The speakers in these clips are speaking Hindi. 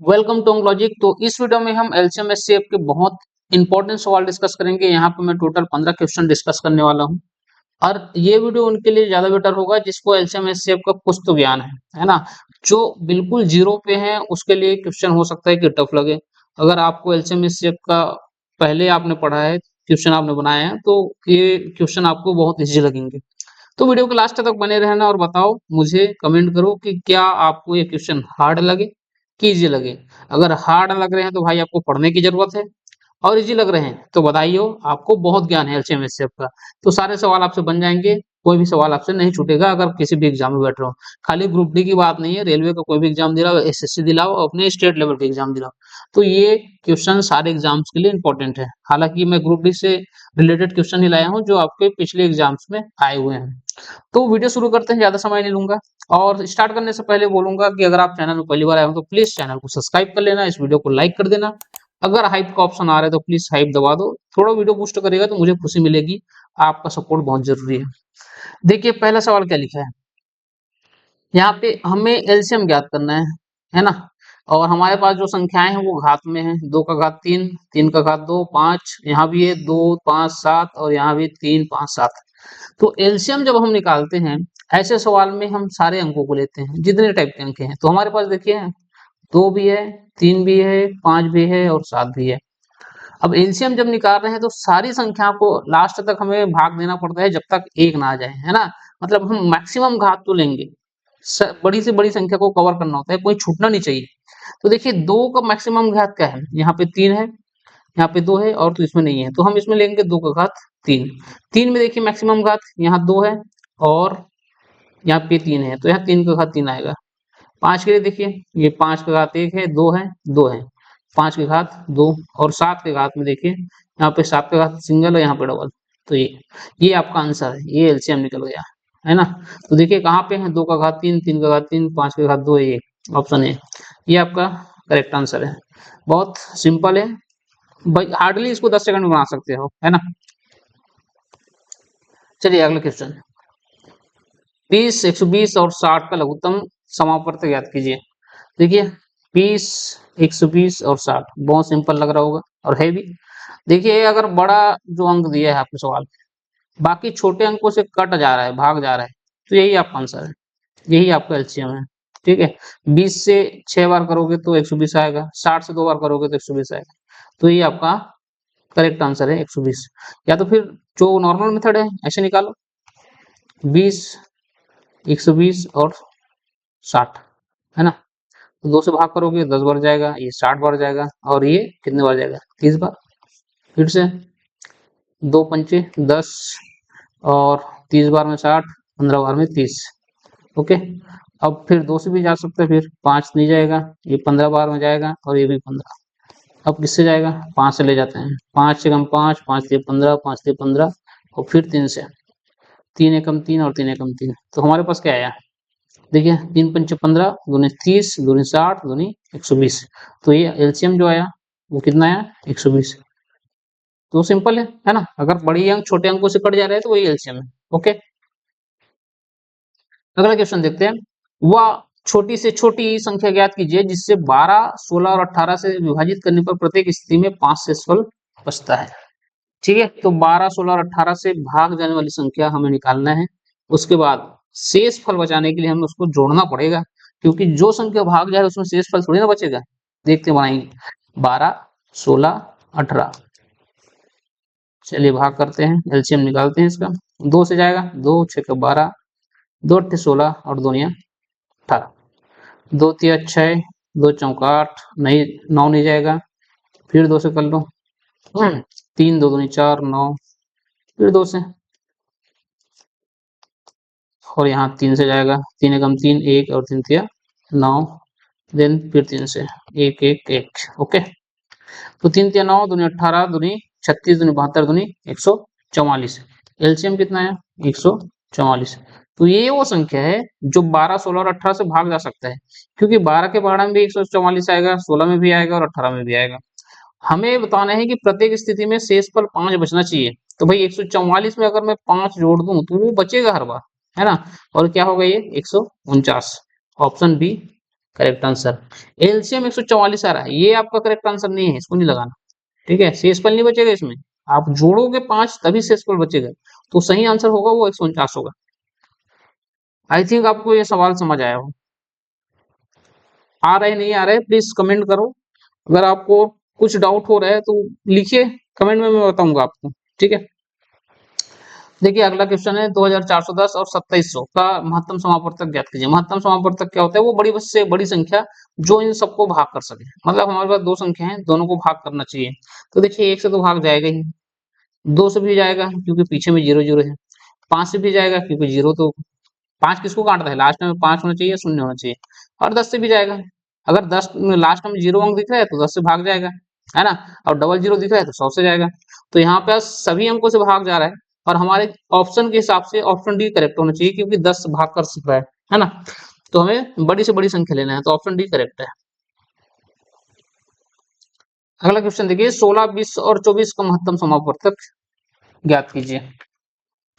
Welcome to logic. तो इस वीडियो में हम एलसीएम एचसीएफ के बहुत इंपॉर्टेंट सवाल डिस्कस करेंगे। यहाँ पे मैं टोटल 15 क्वेश्चन डिस्कस करने वाला हूँ और ये वीडियो उनके लिए ज्यादा बेटर होगा जिसको एलसीएम एचसीएफ का कुछ तो ज्ञान है ना। जो बिल्कुल जीरो पे है उसके लिए क्वेश्चन हो सकता है कि टफ लगे। अगर आपको एलसीएम एचसीएफ का पहले आपने पढ़ा है, क्वेश्चन आपने बनाया है, तो ये क्वेश्चन आपको बहुत ईजी लगेंगे। तो वीडियो के लास्ट तक बने रहना और बताओ, मुझे कमेंट करो कि क्या आपको ये क्वेश्चन हार्ड लगे कि इजी लगे। अगर हार्ड लग रहे हैं तो भाई आपको पढ़ने की जरूरत है, और इजी लग रहे हैं तो बधाई हो, आपको बहुत ज्ञान है एलसीएम एचसीएफ का। तो सारे सवाल आपसे बन जाएंगे, कोई भी सवाल आपसे नहीं छूटेगा अगर किसी भी एग्जाम में बैठ रहे हो। खाली ग्रुप डी की बात नहीं है, रेलवे का कोई भी एग्जाम दिलाओ, एसएससी दिलाओ, अपने स्टेट लेवल के एग्जाम दिलाओ, तो ये क्वेश्चन सारे एग्जाम्स के लिए इंपॉर्टेंट है। हालांकि मैं ग्रुप डी से रिलेटेड क्वेश्चन ही लाया हूँ जो आपके पिछले एग्जाम्स में आए हुए हैं। तो वीडियो शुरू करते हैं, ज्यादा समय नहीं लूंगा। और स्टार्ट करने से पहले बोलूंगा कि अगर आप चैनल में पहली बार आए हो तो प्लीज चैनल को सब्सक्राइब कर लेना, इस वीडियो को लाइक कर देना। अगर हाइप का ऑप्शन आ रहा है तो प्लीज हाइप दबा दो, थोड़ा वीडियो बूस्ट करेगा तो मुझे खुशी मिलेगी। आपका सपोर्ट बहुत जरूरी है। देखिए पहला सवाल क्या लिखा है, यहाँ पे हमें एलसीएम ज्ञात करना है ना। और हमारे पास जो संख्याएं हैं वो घात में है, 2 का घात 3, 3 का घात 2, 5, यहाँ भी है 2 5 7 और यहाँ भी 3 5 7। तो एलसीएम जब हम निकालते हैं ऐसे सवाल में हम सारे अंकों को लेते हैं जितने टाइप के अंक हैं। तो हमारे पास देखिए 2 भी है, 3 भी है, 5 भी है और 7 भी है। अब एलसीएम जब निकाल रहे हैं तो सारी संख्या को लास्ट तक हमें भाग देना पड़ता है जब तक एक ना आ जाए, है ना। मतलब हम मैक्सिमम घात तो लेंगे, बड़ी से बड़ी संख्या को कवर करना होता है, कोई छूटना नहीं चाहिए। तो देखिए 2 का मैक्सिमम घात क्या है, यहाँ पे 3 है, यहाँ पे 2 है और तो इसमें नहीं है, तो हम इसमें लेंगे 2 का घात 3। 3 में देखिए मैक्सिमम घात यहाँ 2 है और यहाँ पे 3 है, तो यहाँ 3 का घात 3 आएगा। 5 के लिए देखिए ये 5 का घात 1 है, 2 है, 2 है, 5 के घात 2 और 7 के घात में देखिए यहाँ पे 7 का घात सिंगल और यहाँ पे डबल। तो ये आपका आंसर है, ये एलसीएम निकल गया, है ना। तो देखिए कहाँ पे है, 2 का घात 3, 3 का घात 3, 5 के घात 2 है, ये ऑप्शन है, ये आपका करेक्ट आंसर है। बहुत सिंपल है भाई, हार्डली इसको 10 सेकंड में बना सकते हो, है ना। चलिए अगला क्वेश्चन, 20, 120 और 60 का लघुत्तम समापवर्त ज्ञात कीजिए। देखिए 20, 120 और 60 बहुत सिंपल लग रहा होगा और है भी। देखिए अगर बड़ा जो अंक दिया है आपके सवाल में बाकी छोटे अंकों से कट जा रहा है, भाग जा रहा है, तो यही आपका आंसर है, यही आपका एलसीएम है। ठीक है, 20 से 6 बार करोगे तो 120 आएगा, 60 से 2 बार करोगे तो 120 आएगा। तो ये आपका करेक्ट आंसर है 120। या तो फिर जो नॉर्मल मेथड है ऐसे निकालो, 20, 120 और 60, है ना। तो 2 से भाग करोगे 10 बार जाएगा, ये 60 बार जाएगा और ये कितने बार जाएगा, 30 बार। फिर से 2 पंचे 10 और 30 बार में 60, 15 बार में 30। ओके, अब फिर 2 से भी जा सकते हैं, फिर 5 नहीं जाएगा, ये 15 बार में जाएगा और ये भी 15। अब किससे जाएगा, 5 से ले जाते हैं, 5 से कम 5, 5 से 15, 5 से 15 और फिर 3 से, 3 एकम 3 और 3 एकम 3। तो हमारे पास क्या आया, देखिए 3 पंचे 15, दूनी 30, दूनी 60, दूनी 120। तो ये एलसीएम जो आया वो कितना आया, 120। तो सिंपल है ना। अगर बड़ी अंक छोटे अंकों से कट जा रहे हैं तो वही एलसीएम है। ओके, अगला क्वेश्चन देखते हैं, वह छोटी से छोटी संख्या ज्ञात कीजिए जिससे 12, 16 और 18 से विभाजित करने पर प्रत्येक स्थिति में 5 शेषफल बचता है। ठीक है, तो 12, 16 और 18 से भाग जाने वाली संख्या हमें निकालना है। उसके बाद शेष फल बचाने के लिए हमें उसको जोड़ना पड़ेगा, क्योंकि जो संख्या भाग जाए उसमें शेष फल थोड़ी ना बचेगा। देखते बनाएंगे, 12, 16, 18। चलिए भाग करते हैं, एलसीएम निकालते हैं इसका। 2 से जाएगा, 2 6 12, 2 8 16 और 2 9 18, 2 3 6, 2 चौका 8, नहीं 9 नहीं जाएगा, फिर 2 से कर लो, 3 2 दूनी 4 9, फिर 2 से, और यहाँ 3 से जाएगा, 3 एकम 3 1 और 3 तिया 9, देन फिर 3 से 1 1 1। ओके, तो 3 तिया 9 दूनी 18, दूनी 36, दूनी 72, दूनी 144। एलसीएम कितना है, 144। तो ये वो संख्या है जो 12, 16 और 18 से भाग जा सकता है, क्योंकि 12 के भाड़ा में भी 144 आएगा, 16 में भी आएगा और 18 में भी आएगा। हमें बताना है कि प्रत्येक स्थिति में शेषफल 5 बचना चाहिए। तो भाई 144 में अगर मैं 5 जोड़ दूं तो वो बचेगा हर बार, है ना। और क्या होगा ये 149। Option B correct answer. LCM 144 आ रहा है, ये आपका करेक्ट आंसर नहीं है, इसको नहीं लगाना। ठीक है, शेषफल नहीं बचेगा इसमें, आप जोड़ोगे 5 तभी शेषफल बचेगा, तो सही आंसर होगा वो 149 होगा। आई थिंक आपको ये सवाल समझ आया हो। आ रहे नहीं आ रहे प्लीज कमेंट करो, अगर आपको कुछ डाउट हो रहा है तो लिखिए कमेंट में, मैं बताऊंगा आपको। ठीक है, देखिए अगला क्वेश्चन है 2410 और 2700 का महत्तम समापवर्तक ज्ञात कीजिए। महत्तम समापवर्तक क्या होता है? वो बड़ी से बड़ी संख्या जो इन सबको भाग कर सके, मतलब हमारे पास दो संख्या है, दोनों को भाग करना चाहिए। तो देखिए एक से तो भाग जाएगा ही, दो से भी जाएगा क्योंकि पीछे में जीरो जीरो है, पांच से भी जाएगा क्योंकि जीरो तो पांच किसको काटता है, लास्ट में पांच होना चाहिए, शून्य होना चाहिए। और 10 से भी जाएगा, अगर 10 लास्ट में जीरो अंक दिख रहा है तो 10 से भाग जाएगा, है ना। और डबल जीरो दिख रहा है तो 100 से जाएगा। तो यहाँ पे सभी अंकों से भाग जा रहा है, और हमारे ऑप्शन के हिसाब से ऑप्शन डी करेक्ट होना चाहिए क्योंकि 10 भाग कर सकता है ना। तो हमें बड़ी से बड़ी संख्या लेना है, तो ऑप्शन डी करेक्ट है। अगला क्वेश्चन देखिए 16, 20 और 24 का महत्तम समापवर्तक ज्ञात कीजिए।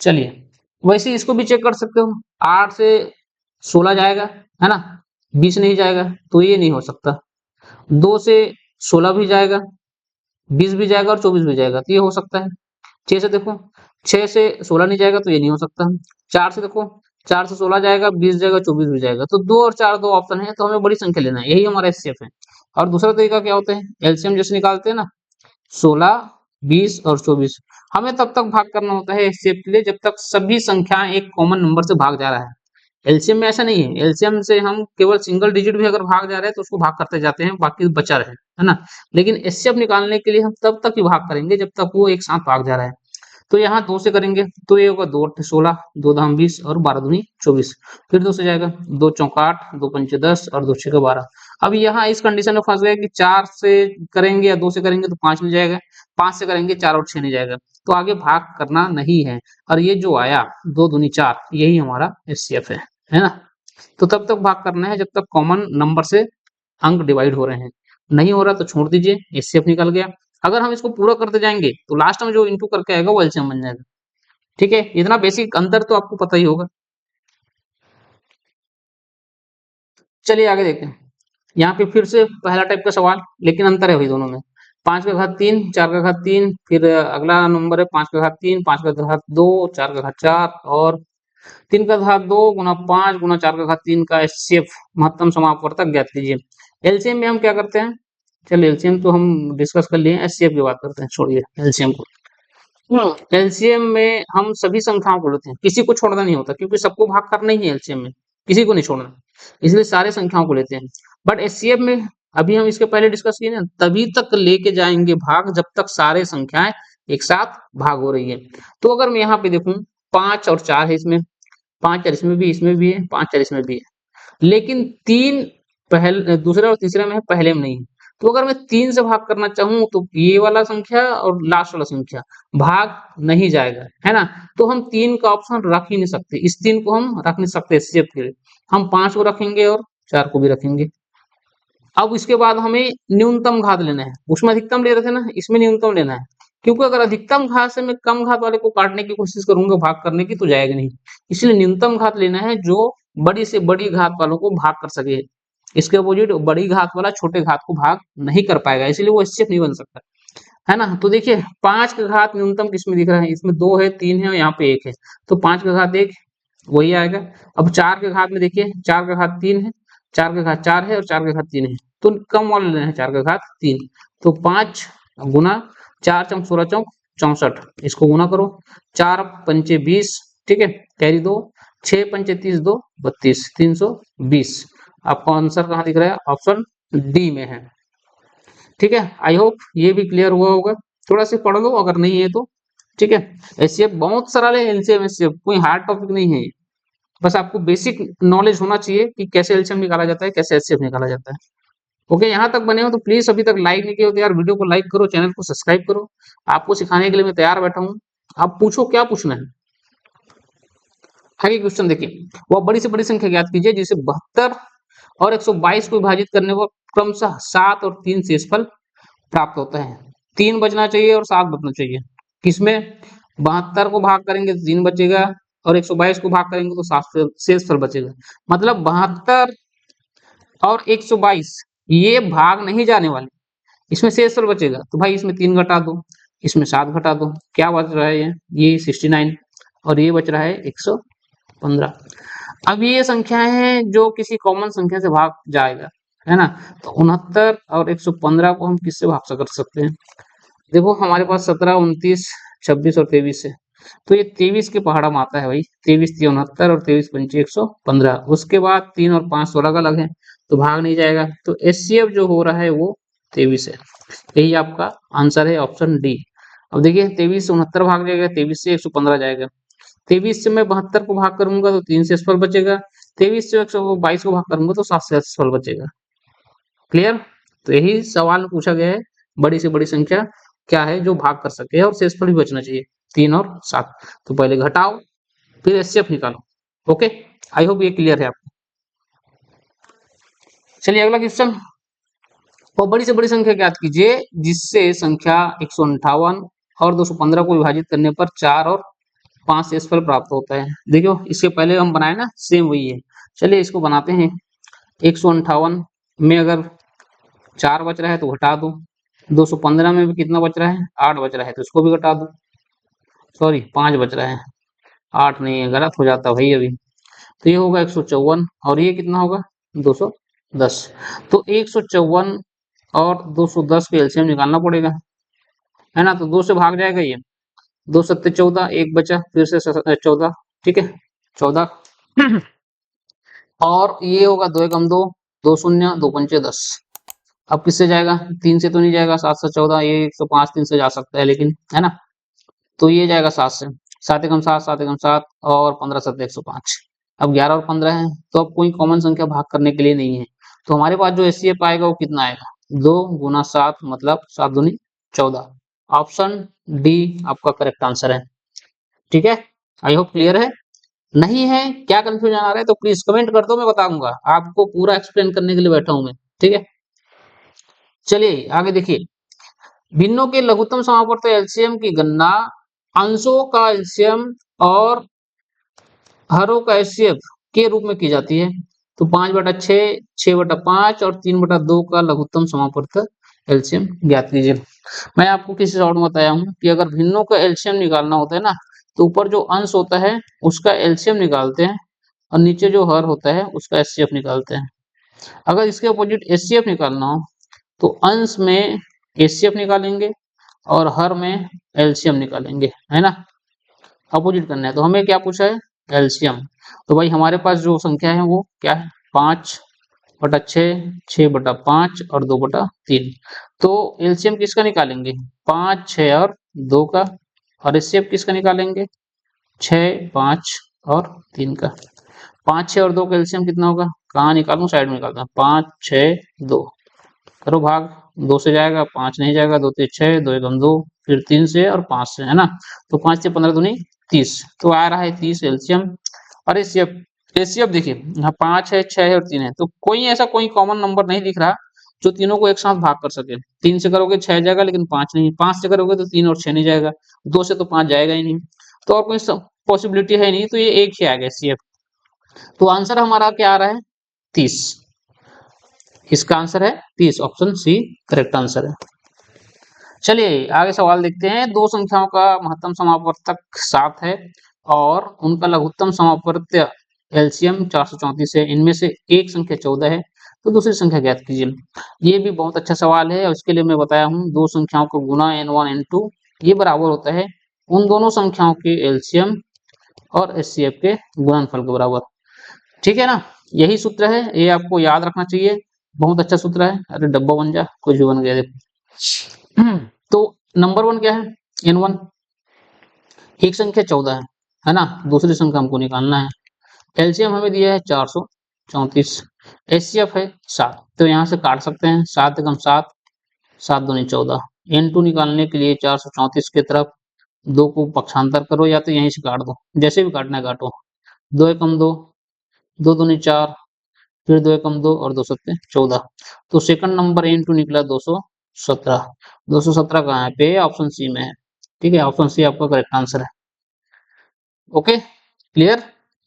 चलिए वैसे इसको भी चेक कर सकते हो, 8 से 16 जाएगा, है ना, 20 नहीं जाएगा, तो ये नहीं हो सकता। 2 से 16 भी जाएगा, 20 भी जाएगा और 24 भी जाएगा, तो ये हो सकता है। 6 से देखो, 6 से 16 नहीं जाएगा तो ये नहीं हो सकता। 4 से देखो, 4 से 16 जाएगा, 20 जाएगा, 24 भी जाएगा, तो 2 और 4 दो ऑप्शन है, तो हमें बड़ी संख्या लेना है, यही हमारा एचसीएफ है। और दूसरा तरीका क्या होता है, एलसीएम जैसे निकालते हैं ना, 16, 20 और 24, हमें तब तक भाग करना होता है एचसीएफ के लिए जब तक सभी संख्याएं एक कॉमन नंबर से भाग जा रहा है। एलसीएम में ऐसा नहीं है, एलसीएम से हम केवल सिंगल डिजिट भी अगर भाग जा रहे हैं तो उसको भाग करते जाते हैं, बाकी बचा रहे, है ना। लेकिन एचसीएफ निकालने के लिए हम तब तक ही भाग करेंगे जब तक वो एक साथ भाग जा रहा है। तो यहाँ 2 से करेंगे तो ये होगा 2 8 16, 2 धाम 20 और 12 दूनी 24। फिर 2 से जाएगा, 2 चौक 8, 2 पंचे 10 और 2 छः 12। अब यहाँ इस कंडीशन में फंस गए कि 4 से करेंगे या 2 से करेंगे तो 5 नहीं जाएगा, 5 से करेंगे 4 और 6 नहीं जाएगा, तो आगे भाग करना नहीं है। और ये जो आया 2 दूनी 4, यही हमारा एचसीएफ है ना। तो तब तक भाग करना है जब तक कॉमन नंबर से अंक डिवाइड हो रहे हैं, नहीं हो रहा तो छोड़ दीजिए, एचसीएफ निकल गया। अगर हम इसको पूरा करते जाएंगे तो लास्ट में जो इंटू करके आएगा वो एलसीएम बन जाएगा। ठीक है, इतना बेसिक अंतर तो आपको पता ही होगा। चलिए आगे देखते हैं, यहाँ पे फिर से पहला टाइप का सवाल, लेकिन अंतर है वही दोनों में। 5 का घात 3, 4 का घात 3, फिर अगला नंबर है 5 का घात 3, 5 का घात 2, 4 का घात 4 और 3 का घात 2 गुना 5 गुना 4 का घात 3 का एचसीएफ महत्तम समापवर्तक ज्ञात कीजिए। एलसीएम में हम क्या करते हैं, चलिए एलसीएम तो हम डिस्कस कर लिए, एचसीएफ की बात करते हैं, छोड़िए एलसीएम को। एलसीएम में हम सभी संख्याओं को लेते हैं, किसी को छोड़ना नहीं होता क्योंकि सबको भाग करना ही है एलसीएम में, किसी को नहीं छोड़ना, इसलिए सारे संख्याओं को लेते हैं। बट एचसीएफ में अभी हम इसके पहले डिस्कस किए ना, तभी तक लेके जाएंगे भाग जब तक सारे संख्याएं एक साथ भाग हो रही है। तो अगर मैं यहाँ पे देखूं 5 और 4 है इसमें, 5 4 इसमें भी है, 5 4 इसमें भी है, लेकिन 3 पहले दूसरे और तीसरे में है, पहले में नहीं है। तो अगर मैं 3 से भाग करना चाहूं तो ये वाला संख्या और लास्ट वाला संख्या भाग नहीं जाएगा, है ना। तो हम 3 का ऑप्शन रख ही नहीं सकते, इस 3 को हम रख नहीं सकते एचसीएफ के लिए, हम 5 को रखेंगे और 4 को भी रखेंगे। अब इसके बाद हमें न्यूनतम घात लेना है, उसमें अधिकतम ले रहे थे ना, इसमें न्यूनतम लेना है, क्योंकि अगर अधिकतम घात से मैं कम घात वाले को काटने की कोशिश करूंगा भाग करने की तो जाएगा नहीं, इसलिए न्यूनतम घात लेना है जो बड़ी से बड़ी घात वालों को भाग कर सके। इसके अपोजिट बड़ी घात वाला छोटे घात को भाग नहीं कर पाएगा, इसलिए वो एचसीएफ नहीं बन सकता, है ना। तो देखिए 5 का घात न्यूनतम किसमें दिख रहा है, इसमें 2 है, 3 है और यहाँ पे 1 है, तो 5 का घात 1 वही आएगा। अब 4 के घात में देखिए 4 का घात 3 है, 4 का घात 4 है और 4 का घात 3 है, तो कम वाला लेना है 4 का घात 3, तो 5 गुना 4 चौक 16 चौक 64, इसको गुना करो, 4 पंचे 20, ठीक है, कैरी 2, 6 पंचे 30 2 32, 320। आपको आंसर कहाँ दिख रहा है, ऑप्शन डी में है। ठीक है, आई होप ये भी क्लियर हुआ होगा, थोड़ा सा पढ़ लो अगर नहीं है तो। ठीक है, एचसीएफ बहुत सरल है, एलसीएम एचसीएफ कोई हार्ड टॉपिक नहीं है, बस आपको बेसिक नॉलेज होना चाहिए कि कैसे एलसीएम निकाला जाता है, कैसे एचसीएफ निकाला जाता है। ओके, यहाँ तक बने हो तो प्लीज अभी तक लाइक नहीं किया हो तो यार वीडियो को लाइक करो, चैनल को सब्सक्राइब करो, आपको सिखाने के लिए मैं तैयार बैठा हूँ, आप पूछो क्या पूछना है। आगे क्वेश्चन देखिए, वह बड़ी से बड़ी संख्या ज्ञात कीजिए जिसे 72 और 122 को विभाजित करने पर क्रमशः 7 और 3 शेषफल प्राप्त होता है। 3 बचना चाहिए और 7 बचना चाहिए, किसमें 72 को भाग करेंगे तो 3 बचेगा और 122 को भाग करेंगे तो 7 शेषफल बचेगा। मतलब 72 और 122 ये भाग नहीं जाने वाले, इसमें शेषफल बचेगा तो भाई इसमें 3 घटा दो, इसमें 7 घटा दो, क्या बच रहा है ये 69 और ये बच रहा है 115। अब ये संख्याएं हैं जो किसी कॉमन संख्या से भाग जाएगा, है ना। तो 69 और 115 को हम किससे भाग कर सकते हैं? देखो हमारे पास 17, 29, 26 और 23 है, तो ये 23 के पहाड़ा में आता है भाई। 23 3 69 और 23 पंचे 115। उसके बाद 3 और 5 16 अलग है तो भाग नहीं जाएगा, तो एचसीएफ जो हो रहा है वो 23 है। यही आपका आंसर है ऑप्शन डी। अब देखिए 23 से 69 भाग जाएगा, 23 से 115 जाएगा, 23 से मैं 72 को भाग करूंगा तो 3 से असफल बचेगा, 23 से 122 को भाग करूंगा तो 7 से असफल बचेगा। क्लियर? तो यही सवाल में पूछा गया है, बड़ी से बड़ी संख्या क्या है जो भाग कर सके और शेषफल भी बचना चाहिए 3 और 7। तो पहले घटाओ फिर एचसीएफ निकालो। ओके, आई होप ये क्लियर है आपको। चलिए अगला क्वेश्चन। और बड़ी से बड़ी संख्या ज्ञात कीजिए जिससे संख्या 158 और 215 को विभाजित करने पर 4 और 5 शेषफल प्राप्त होता है। देखो इसके पहले हम बनाए ना, सेम वही है। चलिए इसको बनाते हैं। 158 में अगर 4 बच रहा है तो घटा दो, 215 में भी कितना बच रहा है 8 बच रहा है तो इसको भी घटा दो, सॉरी 5 बच रहा है 8 नहीं है, गलत हो जाता भाई अभी। तो ये होगा 154 और ये कितना होगा 210। तो 154 और 210 के एलसीएम निकालना पड़ेगा, है ना। तो 2 से भाग जाएगा ये, 2 सत्ते 14, एक बचा फिर से 14, ठीक है 14 और ये होगा 2 एकम 2, 2 शून्य 2 पंचे 10। अब किससे जाएगा? 3 से तो नहीं जाएगा, 7 से 14, ये 105 3 से जा सकता है लेकिन, है ना। तो ये जाएगा 7 से, 7 एकम 7, 7 एकम 7 और 15 7 105। अब 11 और 15 है तो अब कोई कॉमन संख्या भाग करने के लिए नहीं है, तो हमारे पास जो एचसीएफ आएगा वो कितना आएगा 2 गुना 7 मतलब 7 दूनी 14। ऑप्शन डी आपका करेक्ट आंसर है। ठीक है, आई होप क्लियर है। नहीं है, क्या कंफ्यूजन आ रहा है तो प्लीज कमेंट कर दो, मैं बताऊंगा आपको, पूरा एक्सप्लेन करने के लिए बैठा हूं मैं। ठीक है, चलिए आगे देखिए। भिन्नों के लघुत्तम समापवर्त एलसीएम की गणना अंशों का एलसीएम और हरों का एचसीएफ के रूप में की जाती है। तो 5/6, 6/5 और 3/2 का लघुत्तम समापवर्त एलसीएम ज्ञात कीजिए। मैं आपको किसी शॉर्ट में बताया हूं कि अगर भिन्नों का एलसीएम निकालना होता है ना, तो ऊपर जो अंश होता है उसका एलसीएम निकालते हैं और नीचे जो हर होता है उसका एचसीएफ निकालते हैं। अगर इसके अपोजिट एचसीएफ निकालना हो तो अंश में एचसीएफ निकालेंगे और हर में एलसीएम निकालेंगे, है ना। अपोजिट करना है तो हमें क्या पूछा है एलसीएम। तो भाई हमारे पास जो संख्या है वो क्या है 5/6, 6/5 और 2/3। तो एलसीएम किसका निकालेंगे 5, 6 और 2 का, और एचसीएफ किसका निकालेंगे 6, 5 और 3 का। 5, 6 और 2 का एलसीएम कितना होगा, कहाँ निकालूं, साइड में निकालता हूँ। 5, 6, 2 करो भाग, 2 से जाएगा 5 नहीं जाएगा, 2 3 6, 2 एकम 2, फिर 3 से और 5 से, है ना। तो 5 से 15 दूनी 30, तो आ रहा है 30 एलसीएम। और एचसीएफ, एचसीएफ देखिए यहाँ 5 है, 6 है और 3 है, तो कोई ऐसा कोई कॉमन नंबर नहीं दिख रहा जो तीनों को एक साथ भाग कर सके। 3 से करोगे 6 जाएगा लेकिन 5 नहीं, 5 से करोगे तो 3 और 6 नहीं जाएगा, 2 से तो 5 जाएगा ही नहीं, तो और कोई पॉसिबिलिटी है नहीं, तो ये एक ही आ गया एचसीएफ। तो आंसर हमारा क्या आ रहा है 30। इसका आंसर है 30, ऑप्शन सी करेक्ट आंसर है। चलिए आगे सवाल देखते हैं। दो संख्याओं का महत्तम समापवर्तक 7 है और उनका लघुत्तम समापवर्त्य एलसीएम 434 है। इनमें से एक संख्या 14 है तो दूसरी संख्या ज्ञात कीजिए। ये भी बहुत अच्छा सवाल है और इसके लिए मैं बताया हूँ दो संख्याओं को गुना n1 n2 ये बराबर होता है उन दोनों संख्याओं के एलसीएम और एचसीएफ के गुणनफल के बराबर। ठीक है ना, यही सूत्र है, ये आपको याद रखना चाहिए, बहुत अच्छा सूत्र है। अरे डब्बा बन जा, कुछ भी बन गया देखो। तो नंबर 1 क्या है n1, एक संख्या 14 है ना, दूसरी संख्या हमको निकालना है। एलसीएम हमें दिया है 434, एचसीएफ है 7, तो यहाँ से काट सकते हैं 7 एकम 7, 7 दूनी 14। n2 निकालने के लिए 434 की तरफ 2 को पक्षांतर करो या तो यहीं से काट दो, जैसे भी काटना है काटो। 2 एकम 2, 2 दूनी 4, फिर 2 एकम 2 और 2 सत्ते 14। तो सेकंड नंबर n2 निकला 217। 217 कहाँ है पे, ऑप्शन सी में है। ठीक है, ऑप्शन सी आपका करेक्ट आंसर है। ओके क्लियर,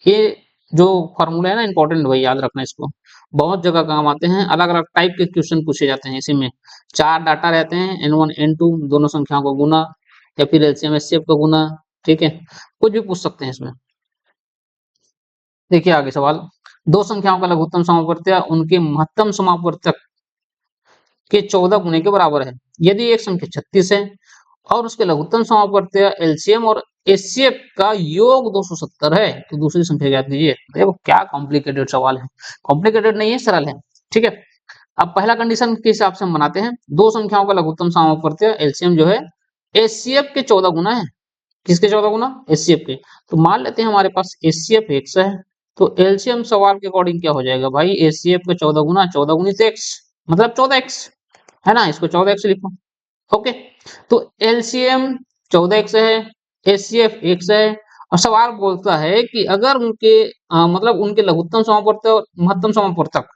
ये जो फॉर्मूला है ना इंपॉर्टेंट भाई, याद रखना इसको। बहुत जगह काम आते हैं, अलग अलग टाइप के क्वेश्चन पूछे जाते हैं। इसी में 4 डाटा रहते हैं, n1 n2 दोनों संख्याओं का गुना या फिर एलसीएम एचसीएफ का गुना, ठीक है, कुछ भी पूछ सकते हैं इसमें। देखिए आगे सवाल, दो संख्याओं का लघुत्तम समापवर्त्य उनके महत्तम समापवर्तक के 14 गुने के बराबर है। यदि एक संख्या 36 है और उसके लघुत्तम समापवर्त्य एलसीएम और एचसीएफ का योग 270 है, तो दूसरी संख्या ज्ञात कीजिए। देखो क्या कॉम्प्लिकेटेड सवाल है, कॉम्प्लिकेटेड नहीं है, सरल है, ठीक है। अब पहला कंडीशन के हिसाब से हम बनाते हैं, दो संख्याओं का लघुत्तम समापवर्त्य एलसीएम जो है एचसीएफ के 14 गुना है। किसके 14 गुना? एचसीएफ के। तो मान लेते हैं हमारे पास एचसीएफ x है, तो एलसीएम सवाल के अकॉर्डिंग क्या हो जाएगा भाई, एचसीएफ के 14 गुना 14 गुणित x मतलब 14x, है ना, इसको 14x लिखो। ओके, तो एलसीएम 14x है, एचसीएफ x है, और सवाल बोलता है कि अगर उनके मतलब उनके लघुत्तम समापवर्तक और महत्तम समापवर्तक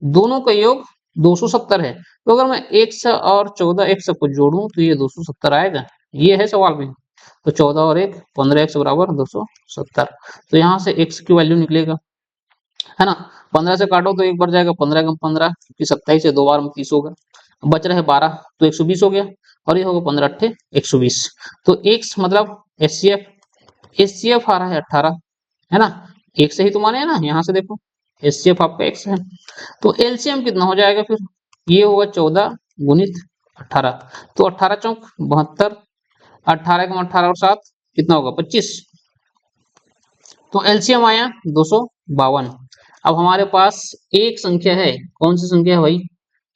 दोनों का योग 270 है, तो अगर मैं x और 14x को जोड़ूं तो ये 270 आएगा, ये है सवाल में। तो 14 और 1 15x बराबर 270, तो यहाँ से x की वैल्यू निकलेगा, है ना। 15 से काटो तो एक बार जाएगा, 15 कम 15 क्योंकि 27 है, 2 बार में 30 होगा, बच रहे 12 तो 120 हो गया, और ये होगा 15 अट्ठे 120। तो x मतलब एचसीएफ आ रहा है 18, है ना, एक से ही तो माने है ना, यहाँ से देखो एचसीएफ आपका x है, तो एलसीएम कितना हो जाएगा फिर, ये होगा 14 गुणित 18, तो 18 चौक 72, 18 कम 18 और 7 कितना होगा 25, तो एलसीएम आया 252। अब हमारे पास एक संख्या है, कौन सी संख्या है भाई,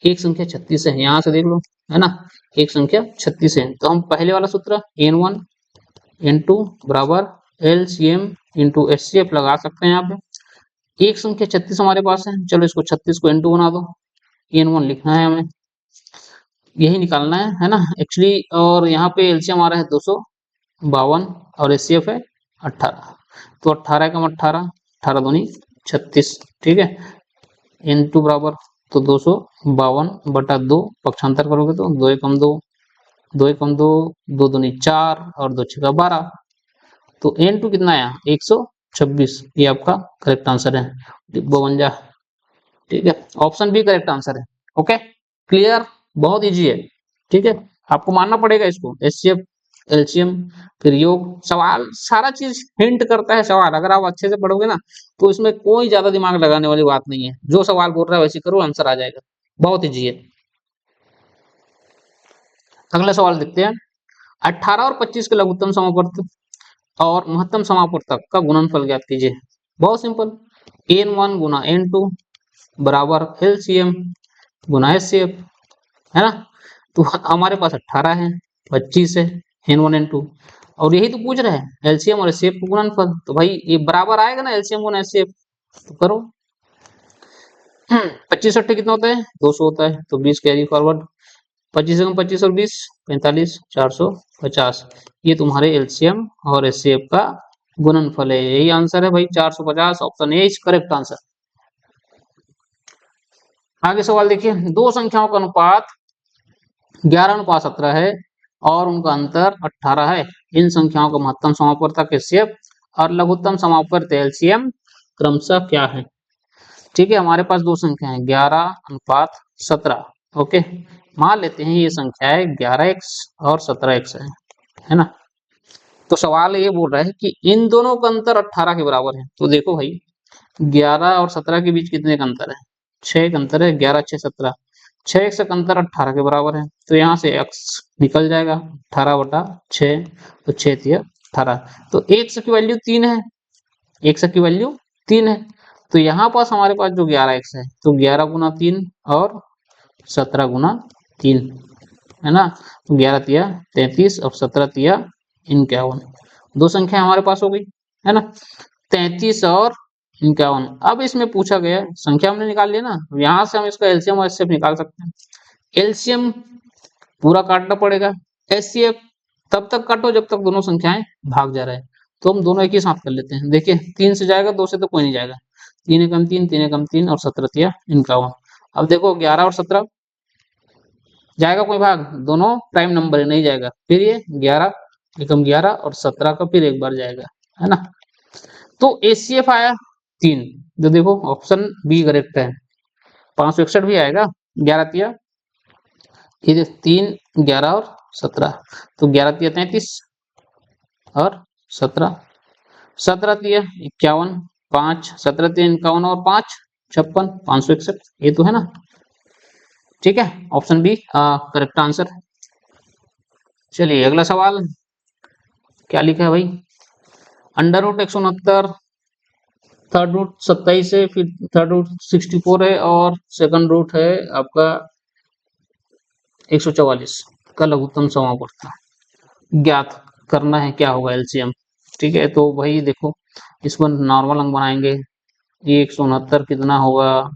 एक संख्या 36 है, यहाँ से देख लो, है ना, एक संख्या 36 है, तो हम पहले वाला सूत्र n1 n2 बराबर एलसीएम इंटू एचसीएफ लगा सकते हैं यहाँ पे। एक संख्या 36 हमारे पास है, चलो इसको 36 को n2 बना दो, n1 लिखना है हमें, यही निकालना है ना एक्चुअली, और यहाँ पे एलसीएम आ रहा है 252 और एचसीएफ है 18, तो 18 कम 18 18 दूनी 36, ठीक है, n2 बराबर तो 252 बटा 2, पक्षांतर करोगे तो 2 एकम 2 2 एकम 2 2 दूनी 4 और 2 छक्का 12, तो n2 कितना आया 126, ये आपका करेक्ट आंसर है, डिब्बा बन जा, ठीक है, ऑप्शन बी करेक्ट आंसर है। ओके क्लियर, बहुत इजी है, ठीक है, आपको मानना पड़ेगा इसको, एचसीएफ एलसीएम फिर योग, सवाल सारा चीज हिंट करता है सवाल, अगर आप अच्छे से पढ़ोगे ना तो इसमें कोई ज्यादा दिमाग लगाने वाली बात नहीं है, जो सवाल बोल रहा है वैसे करो आंसर आ जाएगा, बहुत इजी है। अगला सवाल देखते हैं, 18 और 25 के लघुत्तम समापवर्तक और महत्तम समापवर्तक का गुणनफल ज्ञात कीजिए। बहुत सिंपल, n1 गुना n2 बराबर एलसीएम गुना एचसीएफ, है ना, तो हमारे पास 18 है, 25 है, n1 n2, और यही तो पूछ रहे हैं एलसीएम और एचसीएफ का गुणनफल, तो भाई ये बराबर आएगा ना एलसीएम गुना एचसीएफ, तो करो। 25 अट्ठे कितना होता है 200 होता है, तो 20 कैरी फॉरवर्ड, 25 कम 25 और 20 45 450, ये तुम्हारे एलसीएम और एचसीएफ का गुणनफल है, यही आंसर है भाई 450, option A is correct answer. आगे सवाल देखिए, दो संख्याओं का अनुपात 11:17 है और उनका अंतर 18 है, इन संख्याओं का महत्तम समापवर्तक एचसीएफ और लघुत्तम समापवर्तक एलसीएम क्रमशः क्या है। ठीक है, हमारे पास दो संख्या है 11:17, ओके, मान लेते हैं ये संख्या है 11x और 17x है ना, तो सवाल ये बोल रहा है कि इन दोनों का अंतर 18 के बराबर है, तो देखो भाई 11 और 17 के बीच कितने का अंतर है, 6 का अंतर है, 11 6 17, 6x का अंतर 18 के बराबर है, तो यहाँ से x निकल जाएगा 18 बटा 6, तो 6 तिया 18, तो x की वैल्यू 3 है, x की वैल्यू 3 है, तो यहाँ पास हमारे पास जो 11x है, तो 11 गुना 3 और 17 गुना 3, है ना, तो 11 तिया 33 और 17 तिया 51, दो संख्या हमारे पास हो गई, है ना, 33 और 51। अब इसमें पूछा गया संख्या हमने निकाल लिया ना, यहाँ से हम इसका एलसीएम और एचसीएफ निकाल सकते हैं। एलसीएम पूरा काटना पड़ेगा, एचसीएफ तब तक काटो जब तक दोनों संख्याएं भाग जा रहे हैं, तो हम दोनों एक ही साथ कर लेते हैं। देखिए 3 से जाएगा, 2 से तो कोई नहीं जाएगा, 3 एकम 3 3 एकम 3 और 17 तिया 51। अब देखो 11 और 17 जाएगा कोई भाग, दोनों प्राइम नंबर है, नहीं जाएगा, फिर ये 11 एकम 11 और 17 का फिर एक बार जाएगा, है ना, तो एचसीएफ आया 3, जो देखो ऑप्शन बी करेक्ट है, 561 भी आएगा। 11 तिया ये 3, 11 और 17, तो 11 तिया 33 और 17, 17 तिया 51, 5, 17 तिया 51 और 5 56, 561, ये तो है ना। ठीक है, ऑप्शन बी करेक्ट आंसर। चलिए अगला सवाल क्या लिखा है भाई। अंडर रूट 169, थर्ड रूट 27 है, फिर थर्ड रूट 64 है और सेकंड रूट है आपका 144 का लघुत्तम समावर्त ज्ञात करना है, क्या होगा एलसीएम। ठीक है, तो भाई देखो इसमें नॉर्मल अंक बनाएंगे। ये 169 कितना होगा,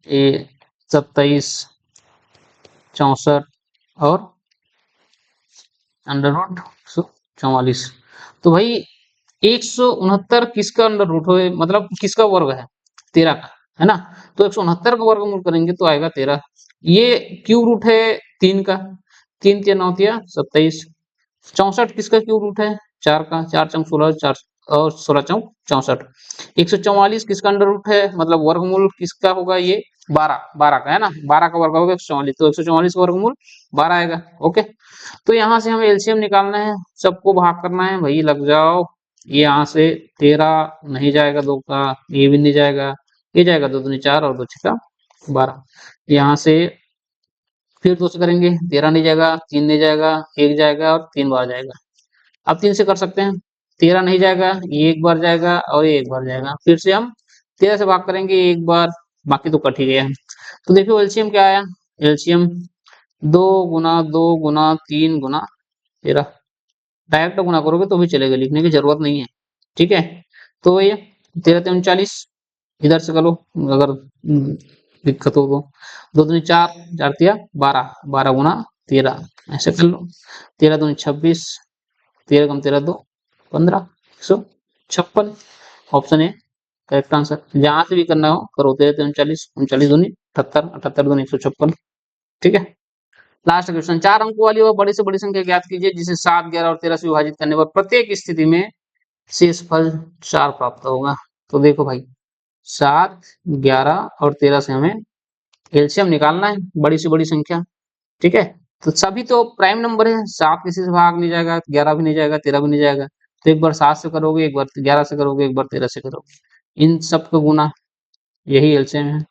ये 27, 64 और अंडर रूट 144। तो भाई 169 किसका अंडर रूट हो, मतलब किसका वर्ग है, 13 का, है ना। तो 169 का वर्गमूल करेंगे तो आएगा 13। ये क्यू रूट है 3 का, 3 तिया 9 तिया 27। 64 किसका क्यू रूट है, 4 का, 4 चौक 16, 4 और 16 चौक 64। 144 किसका अंडर रूट है, मतलब वर्गमूल किसका होगा, ये 12, 12 का है ना, 12 का वर्ग होगा 144, तो 144 का वर्गमूल 12 आएगा। ओके, तो यहाँ से हमें एलसीएम निकालना है, सबको भाग करना है, वही लग जाओ। ये यहाँ से 13 नहीं जाएगा, 2 का, ये भी नहीं जाएगा, ये जाएगा 2 दूनी 4 और 2 छक्का 12। यहाँ से फिर 2 से करेंगे, 13 नहीं जाएगा, 3 नहीं जाएगा, 1 जाएगा और 3 बार जाएगा। अब 3 से कर सकते हैं, 13 नहीं जाएगा, ये 1 बार जाएगा और ये 1 बार जाएगा। फिर से हम 13 से भाग करेंगे 1 बार, बाकी तो कट ही गया। तो देखियो एलसीएम क्या आया, एलसीएम 2 गुना 2 गुना 3 गुना 13। डायरेक्ट गुना करोगे तो भी चलेगा, लिखने की जरूरत नहीं है। ठीक है, तो ये 13 3 39, इधर से करो अगर दिक्कत हो तो। 2 दूनी 4, 4 तिया 12, 12 गुना 13 ऐसे कर लो। 13 दूनी 26, 13 कम 13 2 15, 156, ऑप्शन ए करेक्ट आंसर। जहां से भी करना हो करो, 13 3 39, 39 दूनी 78, 78 दूनी 156। ठीक है, लास्ट क्वेश्चन, 4 अंकों वाली और बड़ी से बड़ी संख्या ज्ञात कीजिए जिसे 7, 11 और 13 से विभाजित करने पर प्रत्येक स्थिति में शेषफल 4 प्राप्त होगा। तो देखो भाई 7, 11 और 13 से हमें एलसीएम निकालना है, बड़ी से बड़ी संख्या। ठीक है, तो सभी तो प्राइम नंबर है, 7 किसी से भाग नहीं जाएगा, 11 भी नहीं जाएगा, 13 भी नहीं जाएगा। तो एक बार 7 से करोगे, एक बार 11 से करोगे, एक बार 13 से करोगे, इन सब का गुना, यही एलसीएम है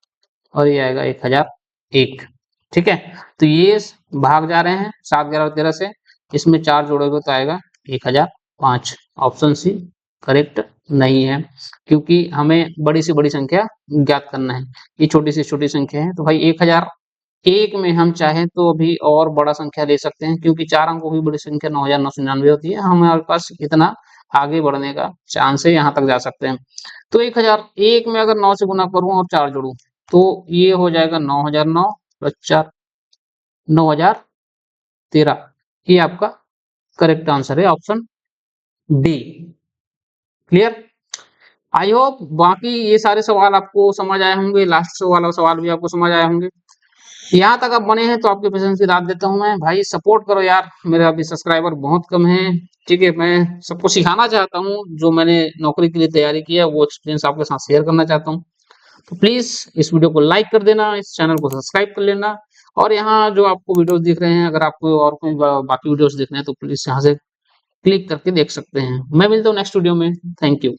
और ये आएगा 1001। ठीक है, तो ये भाग जा रहे हैं 7, 11 और 13 से, इसमें 4 जोड़ोगे तो आएगा 1005। ऑप्शन सी करेक्ट नहीं है, क्योंकि हमें बड़ी से बड़ी संख्या ज्ञात करना है, ये छोटी से छोटी संख्या है। तो भाई 1001 में हम चाहें तो अभी और बड़ा संख्या ले सकते हैं, क्योंकि 4 अंकों की बड़ी संख्या 9999 होती है, हमारे पास इतना आगे बढ़ने का चांस है, यहाँ तक जा सकते हैं। तो 1001 में अगर 9 से गुना करूं और 4 जोड़ूं तो ये हो जाएगा 9009 प्लस 4, 9013। ये आपका करेक्ट आंसर है, option D. Clear, I hope बाकी ये सारे सवाल आपको समझ आए होंगे, लास्ट वाला सवाल भी आपको समझ आए होंगे। यहाँ तक आप बने हैं तो आपके पेशेंस की दाद देता हूँ मैं। भाई सपोर्ट करो यार, मेरे अभी सब्सक्राइबर बहुत कम है। ठीक है, मैं सबको सिखाना चाहता हूँ, जो मैंने नौकरी के लिए तैयारी किया वो एक्सपीरियंस आपके साथ शेयर करना चाहता हूँ। तो प्लीज इस वीडियो को लाइक कर देना, इस चैनल को सब्सक्राइब कर लेना, और यहाँ जो आपको वीडियोस दिख रहे हैं, अगर आपको और कोई बाकी वीडियोस देखने हैं तो प्लीज यहाँ से क्लिक करके देख सकते हैं। मैं मिलता हूँ नेक्स्ट वीडियो में। Thank you.